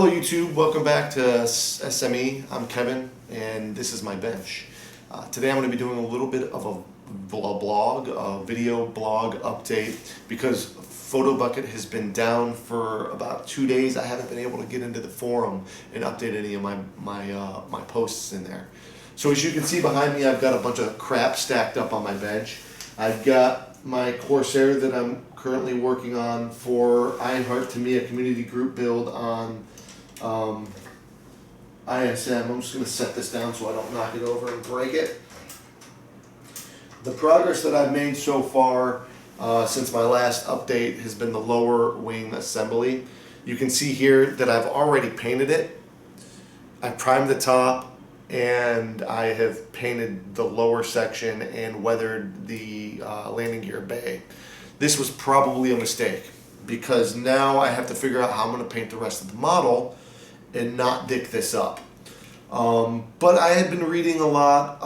Hello YouTube, welcome back to SME. I'm Kevin and this is my bench. Today I'm going to be doing a little bit of a video blog update because photobucket has been down for about 2 days. I haven't been able to get into the forum and update any of my posts in there. So as you can see behind me, I've got a bunch of crap stacked up on my bench. I've got my Corsair that I'm currently working on for Ironheart to Me, a community group build on ISM. I'm just going to set this down so I don't knock it over and break it. The progress that I've made so far since my last update has been the lower wing assembly. You can see here that I've already painted it. I primed the top and I have painted the lower section and weathered the landing gear bay. This was probably a mistake because now I have to figure out how I'm going to paint the rest of the model and not dick this up. But I had been reading a lot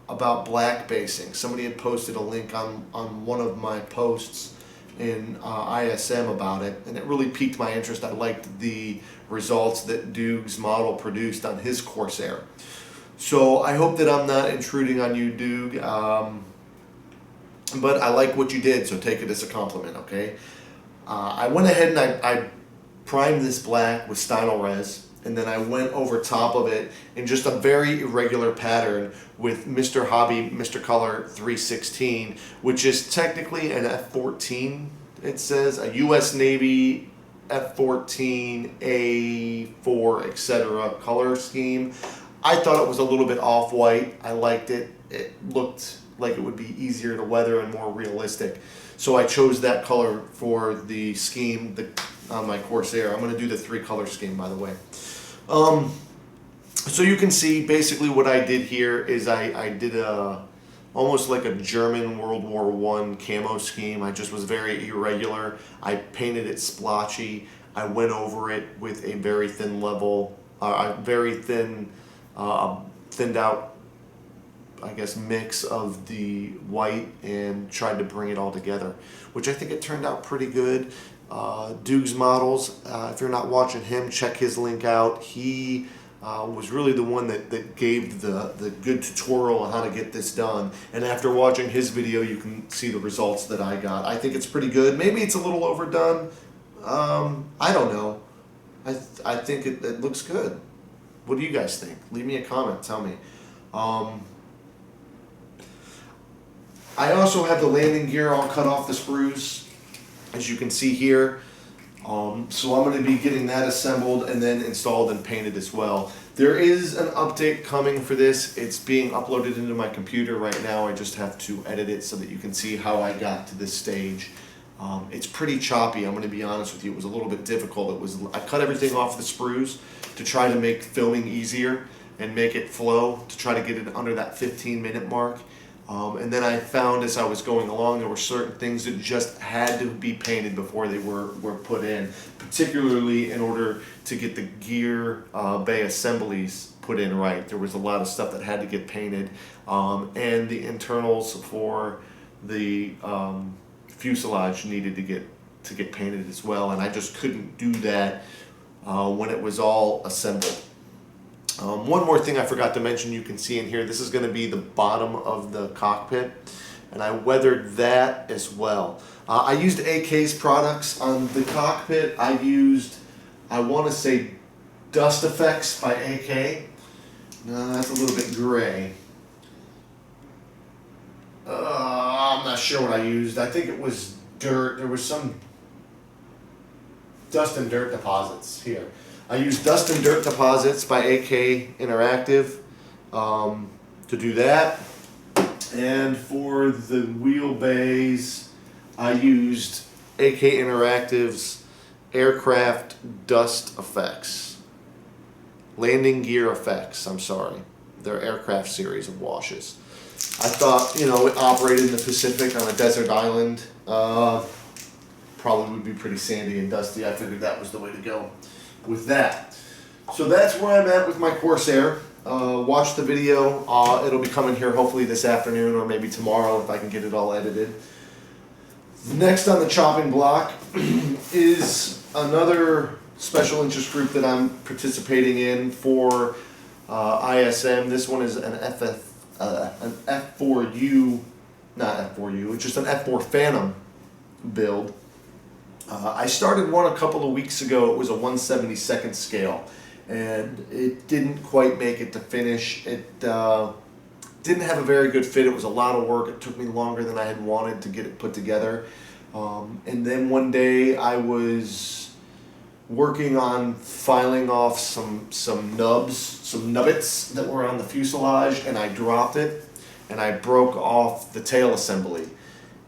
about black basing. Somebody had posted a link on one of my posts in ISM about it, and it really piqued my interest. I liked the results that Doug's model produced on his Corsair. So I hope that I'm not intruding on you, Doug, but I like what you did, so take it as a compliment, okay? I went ahead and I primed this black with Stynylrez Res, and then I went over top of it in just a very irregular pattern with Mr. Hobby, Mr. Color 316, which is technically an F14, it says, a US Navy F14, A4, etc. color scheme. I thought it was a little bit off-white. I liked it. It looked like it would be easier to weather and more realistic. So I chose that color for the scheme on my Corsair. I'm going to do the 3-color scheme, by the way. So you can see basically what I did here is I did almost like a German World War I camo scheme. I just was very irregular. I painted it splotchy. I went over it with a very thin level, thinned out, I guess, mix of the white and tried to bring it all together, which I think it turned out pretty good. Doug's models, if you're not watching him, check his link out. He was really the one that gave the good tutorial on how to get this done, and after watching his video you can see the results that I got. I think it's pretty good. Maybe it's a little overdone. I don't know. I think it looks good. What do you guys think? Leave me a comment, tell me. I also have the landing gear all cut off the sprues, as you can see here. So I'm going to be getting that assembled and then installed and painted as well. There is an update coming for this. It's being uploaded into my computer right now. I just have to edit it so that you can see how I got to this stage. It's pretty choppy, I'm going to be honest with you. It was a little bit difficult. I cut everything off the sprues to try to make filming easier and make it flow, to try to get it under that 15-minute mark. And then I found as I was going along there were certain things that just had to be painted before they were put in, particularly in order to get the gear bay assemblies put in right. There was a lot of stuff that had to get painted, and the internals for the fuselage needed to get painted as well, and I just couldn't do that when it was all assembled. One more thing I forgot to mention, you can see in here, this is going to be the bottom of the cockpit, and I weathered that as well. I used AK's products on the cockpit. I want to say Dust Effects by AK. No, that's a little bit gray. I'm not sure what I used. I think it was dirt. There was some dust and dirt deposits here. I used Dust and Dirt Deposits by AK Interactive to do that. And for the wheelbase, I used AK Interactive's Aircraft Dust Effects. Landing Gear Effects, I'm sorry. Their aircraft series of washes. I thought, it operated in the Pacific on a desert island. Probably would be pretty sandy and dusty. I figured that was the way to go with that. So that's where I'm at with my Corsair. Watch the video. It'll be coming here hopefully this afternoon or maybe tomorrow if I can get it all edited. Next on the chopping block is another special interest group that I'm participating in for ISM. This one is an F4U, not F4U, it's just an F4 Phantom build. I started one a couple of weeks ago. It was a 1/72nd scale, and it didn't quite make it to finish. It didn't have a very good fit. It was a lot of work. It took me longer than I had wanted to get it put together. And then one day I was working on filing off some nubbits that were on the fuselage, and I dropped it, and I broke off the tail assembly.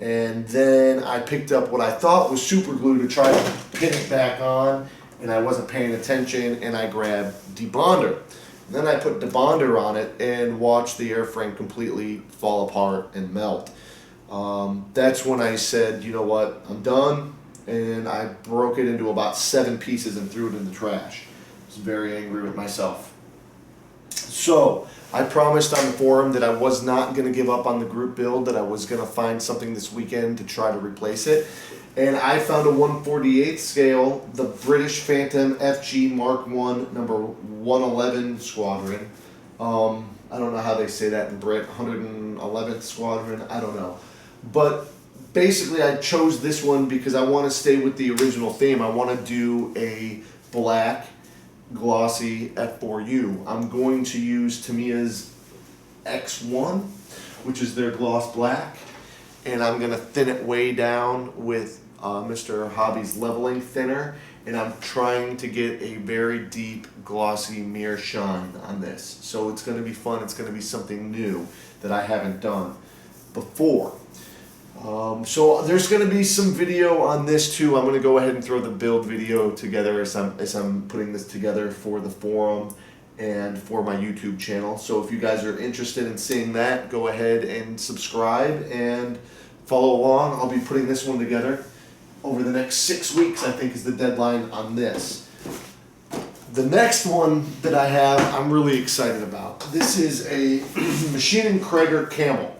And then I picked up what I thought was super glue to try to pin it back on, and I wasn't paying attention, and I grabbed debonder. And then I put debonder on it and watched the airframe completely fall apart and melt. That's when I said, you know what, I'm done, and I broke it into about 7 pieces and threw it in the trash. I was very angry with myself. So I promised on the forum that I was not going to give up on the group build, that I was going to find something this weekend to try to replace it. And I found a 1/48 scale, the British Phantom FG Mark 1 number 111 Squadron. I don't know how they say that in Brit, 111th Squadron, I don't know. But basically I chose this one because I want to stay with the original theme. I want to do a black glossy F4U. I'm going to use Tamiya's X1, which is their gloss black, and I'm going to thin it way down with Mr. Hobby's leveling thinner, and I'm trying to get a very deep glossy mirror shine on this. So it's going to be fun. It's going to be something new that I haven't done before. So there's going to be some video on this too. I'm going to go ahead and throw the build video together as I'm putting this together for the forum and for my YouTube channel. So if you guys are interested in seeing that, go ahead and subscribe and follow along. I'll be putting this one together over the next 6 weeks, I think is the deadline on this. The next one that I have, I'm really excited about. This is a Machine & Krager Camel.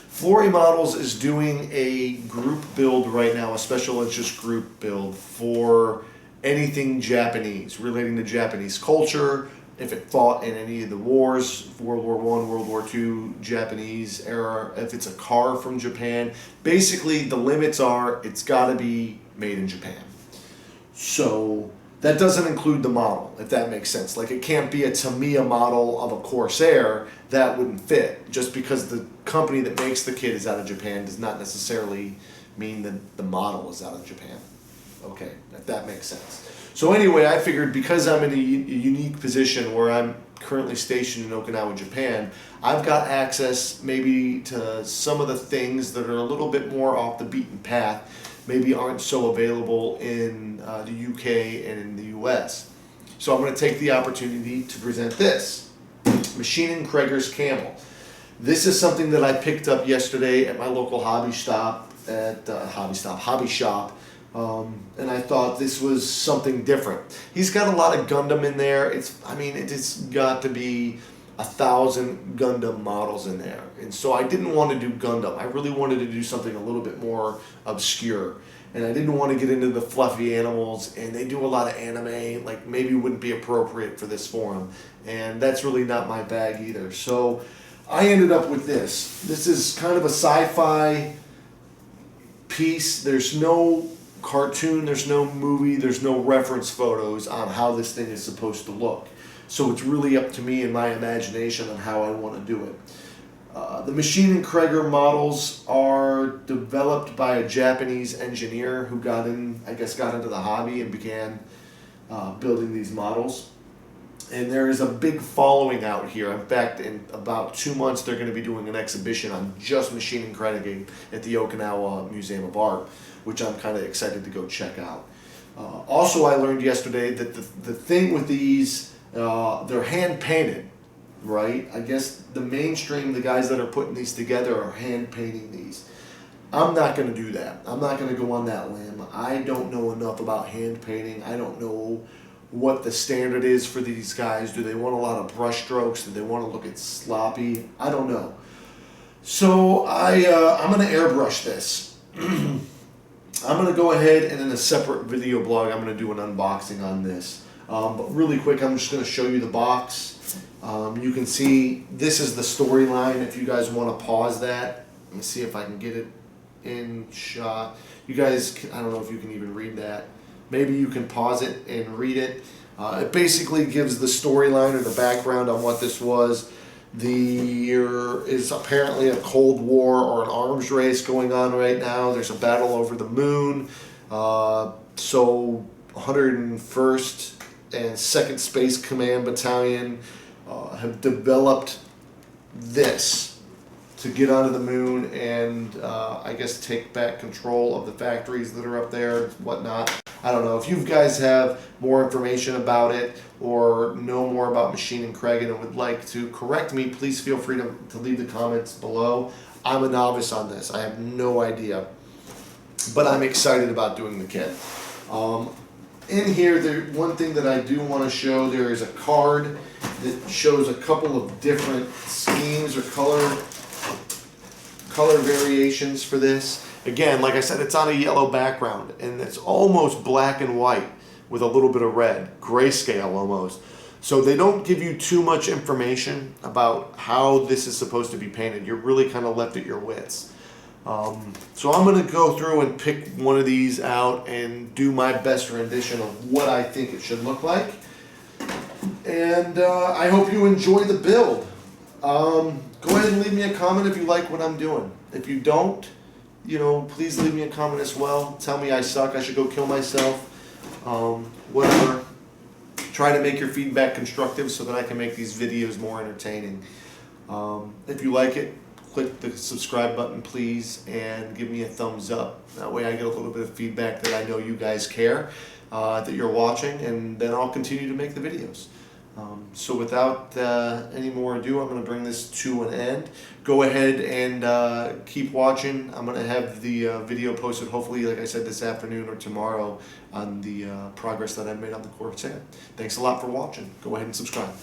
Flory Models is doing a group build right now, a special interest group build for anything Japanese, relating to Japanese culture, if it fought in any of the wars, World War I, World War II, Japanese era, if it's a car from Japan. Basically, the limits are it's got to be made in Japan. So that doesn't include the model, if that makes sense. Like, it can't be a Tamiya model of a Corsair. That wouldn't fit. Just because the company that makes the kit is out of Japan does not necessarily mean that the model is out of Japan. Okay, if that makes sense. So anyway, I figured because I'm in a unique position where I'm currently stationed in Okinawa, Japan, I've got access maybe to some of the things that are a little bit more off the beaten path, maybe aren't so available in the UK and in the US. So I'm going to take the opportunity to present this, Machine & Krager's Camel. This is something that I picked up yesterday at my local hobby shop, and I thought this was something different. He's got a lot of Gundam in there. It's got to be 1,000 Gundam models in there. And so I didn't want to do Gundam. I really wanted to do something a little bit more obscure. And I didn't want to get into the fluffy animals, and they do a lot of anime, like maybe wouldn't be appropriate for this forum. And that's really not my bag either. So I ended up with this. This is kind of a sci-fi piece. There's no cartoon, there's no movie, there's no reference photos on how this thing is supposed to look. So it's really up to me and my imagination on how I want to do it. The Machine & Krager models are developed by a Japanese engineer who got into the hobby and began building these models. And there is a big following out here. In fact, in about 2 months, they're going to be doing an exhibition on just Machine & Krager at the Okinawa Museum of Art, which I'm kind of excited to go check out. Also, I learned yesterday that the thing with these, they're hand-painted, right? I guess the mainstream, the guys that are putting these together are hand-painting these. I'm not going to do that. I'm not going to go on that limb. I don't know enough about hand-painting. I don't know what the standard is for these guys. Do they want a lot of brush strokes? Do they want to look at sloppy? I don't know. So I'm going to airbrush this. I'm going to go ahead and in a separate video blog, I'm going to do an unboxing on this. But really quick, I'm just going to show you the box. You can see this is the storyline. If you guys want to pause that, let me see if I can get it in shot. You guys, I don't know if you can even read that. Maybe you can pause it and read it. It basically gives the storyline or the background on what this was. There is apparently a Cold War or an arms race going on right now. There's a battle over the moon. So 101st and 2nd Space Command Battalion have developed this to get onto the moon and I guess take back control of the factories that are up there, whatnot. I don't know. If you guys have more information about it or know more about Machine and Craig and would like to correct me, please feel free to leave the comments below. I'm a novice on this. I have no idea. But I'm excited about doing the kit. In here, one thing that I do want to show, there is a card that shows a couple of different schemes or color variations for this. Again, like I said, it's on a yellow background and it's almost black and white with a little bit of red, grayscale almost. So they don't give you too much information about how this is supposed to be painted. You're really kind of left at your wits. So I'm going to go through and pick one of these out and do my best rendition of what I think it should look like. And I hope you enjoy the build. Go ahead and leave me a comment if you like what I'm doing. If you don't, please leave me a comment as well. Tell me I suck, I should go kill myself. Whatever. Try to make your feedback constructive so that I can make these videos more entertaining. If you like it, click the subscribe button please and give me a thumbs up. That way I get a little bit of feedback that I know you guys care, that you're watching, and then I'll continue to make the videos. So without any more ado, I'm going to bring this to an end. Go ahead and keep watching. I'm going to have the video posted hopefully, like I said, this afternoon or tomorrow on the progress that I've made on the corsair. Thanks a lot for watching. Go ahead and subscribe.